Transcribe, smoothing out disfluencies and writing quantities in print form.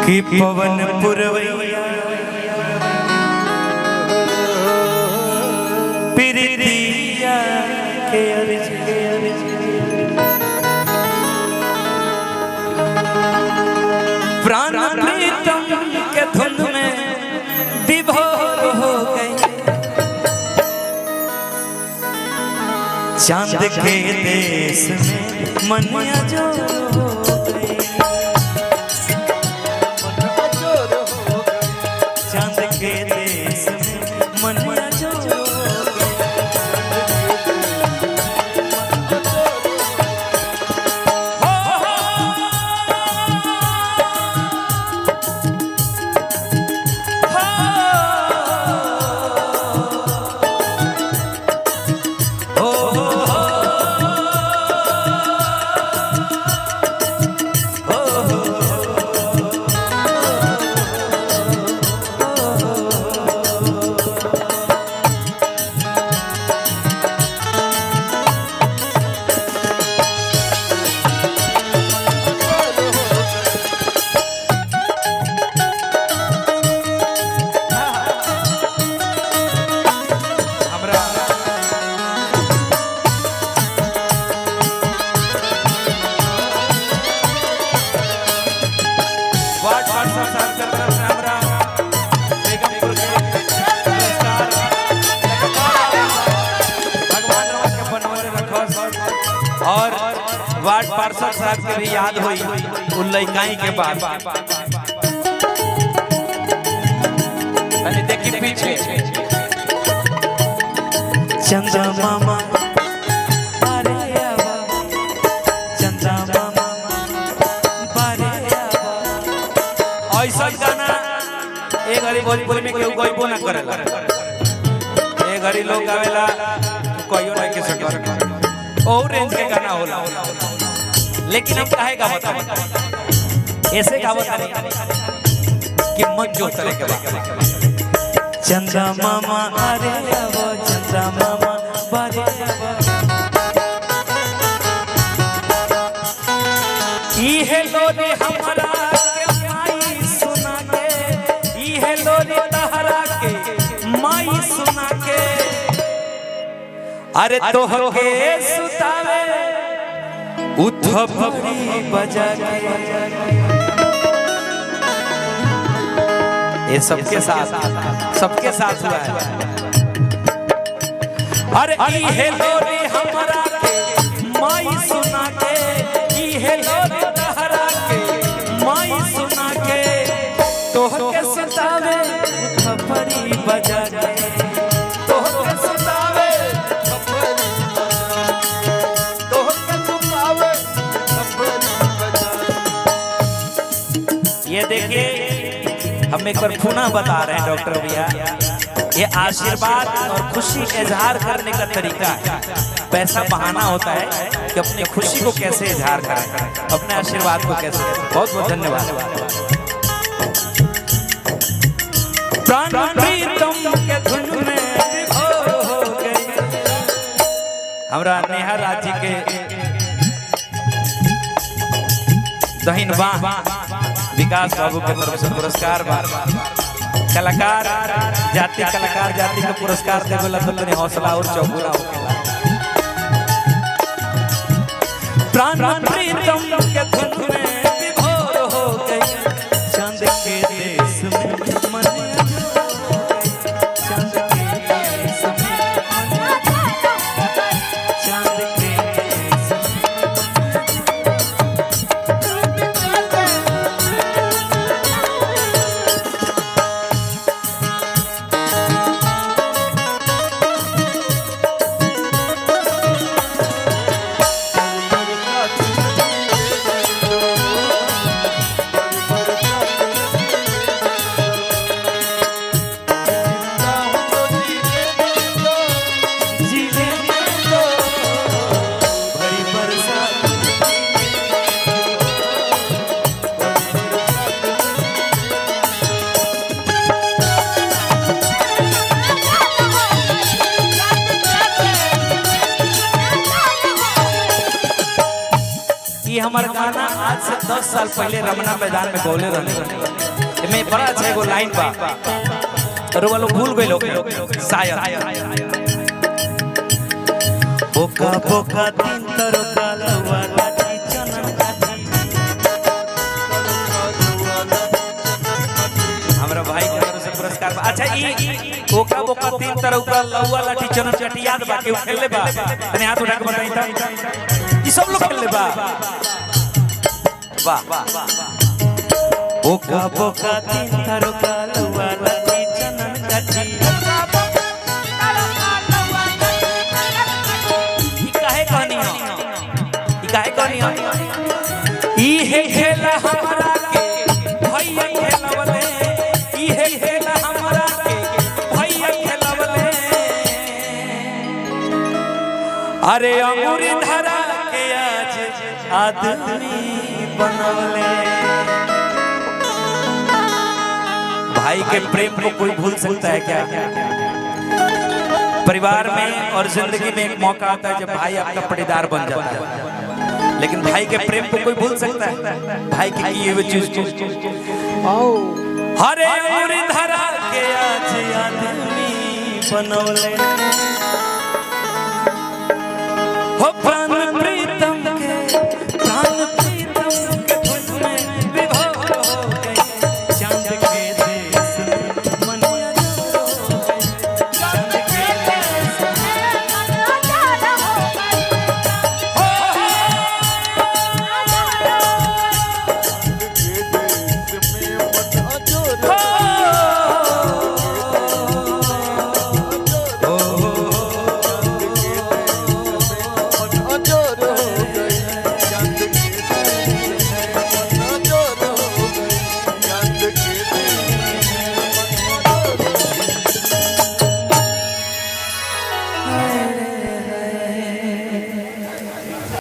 कि पवन पुरवैया प्रीतिया के अर्ज प्राण प्रीतम के धुन में विभोर हो गई। चांद के देश में मनिया जो चांद के देश में मनिया जो और वार्ड पार्षद साहब के भी याद हुई उन लड़काई के बाद। देखिए पीछे चंदा मामा बारे आवा, चंदा मामा बारे आवा। ऐसा गाना एक घड़ी भोजपुरी में केहू गइबो ना करेला, एक घड़ी लोग गावेला कोइयो ना के सटर और रेंज के गाना होला। लेकिन हम काहे गावत है ऐसे गावत है कि मन जो तरह के बात। चंदा मामा अरे आवो, चंदा मामा बारे आवो। ई है लोरी हमरा के माई सुना के, ई है लोरी तहरा के माई सुना के। अरे तोह के सुतावे उठपरी बजा के। ये सबके साथ हुआ है। अरे ई है लोरी हमरा के माई सुना के, ई है लोरी तहरा के माई सुना के। तोह के सुतावे उठपरी बजा के, तोह के सुतावे ये देखिए हम एक बार पुनः बता रहे हैं डॉक्टर भैया, ये आशीर्वाद और खुशी इजहार करने का तरीका है। पैसा बहाना होता है कि अपनी खुशी को कैसे इजहार करें, अपने आशीर्वाद को कैसे। बहुत बहुत धन्यवाद। प्राण प्रीतम के धुन में विभोर हो गई। हमरा नेहा राजी के दहिन बाह विकास बाबू के तरफ से पुरस्कार बा। कलाकार जाति कलाकार जाति के पुरस्कार देवेला तो तनी हौसला और चौगुना होखेला। प्राण प्रीतम के धुन में विभोर हो गई। चांद के देश में मनिया जो हो गई। चांद के देश में चांद के देश हमारे गाना आज से 10 साल पहले रमना मैदान में बोले रहने में बड़ा अच्छा एगो लाइन बा और वो लोग भूल गए लोग शायद बोका बोका तीन तरका लवा लाठी चनन काठी हमरा भाई के तरफ से पुरस्कार बा। अच्छा ई बोका बोका तीन तरका लवा लाठी चनन काठी याद बा के खेलले बा तने हाथ उठा के बताई त ई सब लोग खेलले बा वाह बोका बोका तीन तरका लवा लाठी चनन काठी ई है खेला हमरा के भैया खेलवले ई है खेला हमरा के भैया खेलवले अरे अंगूरी धरा के आज आदमी बनवले। भाई के प्रेम को कोई भूल सकता है क्या? परिवार में और जिंदगी में एक मौका आता है जब भाई आपका पटीदार बन जाता है, लेकिन भाई के प्रेम को कोई भूल सकता है? भाई की किए हुए चीज हरे अंगूरी धरा के आज आदमी बनवले